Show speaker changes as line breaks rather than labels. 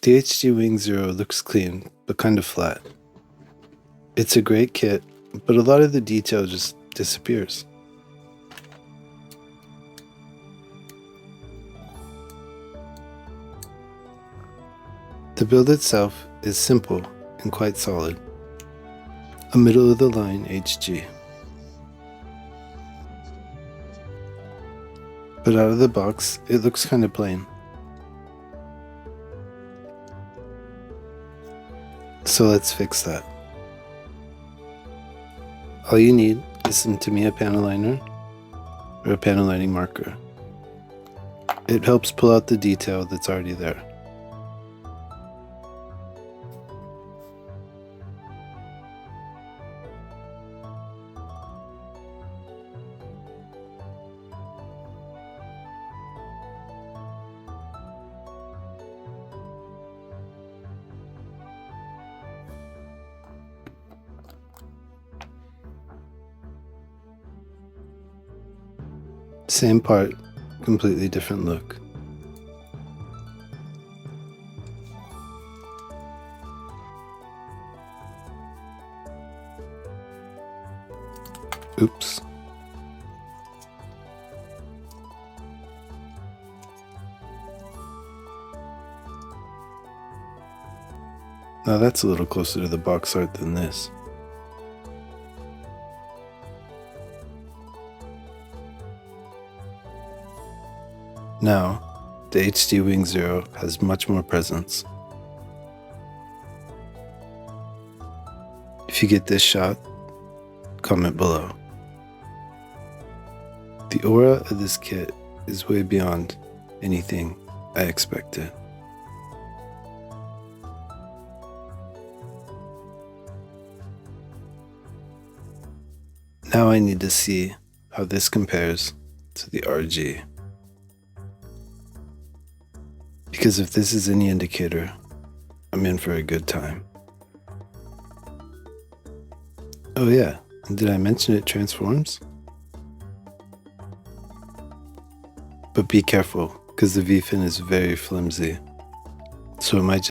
The HD Wing Zero looks clean, but kind of flat. It's a great kit, but a lot of the detail just disappears. The build itself is simple and quite solid. A middle-of-the-line HG. But out of the box, it looks kind of plain. So let's fix that. All you need is some Tamiya panel liner or a panel lining marker. It helps pull out the detail that's already there. Same part, completely different look. Oops. Now that's a little closer to the box art than this. Now, the HD Wing Zero has much more presence. If you get this shot, comment below. The aura of this kit is way beyond anything I expected. Now I need to see how this compares to the RG. Because if this is any indicator, I'm in for a good time. Oh yeah, and did I mention it transforms? But be careful, because the V-fin is very flimsy, so it might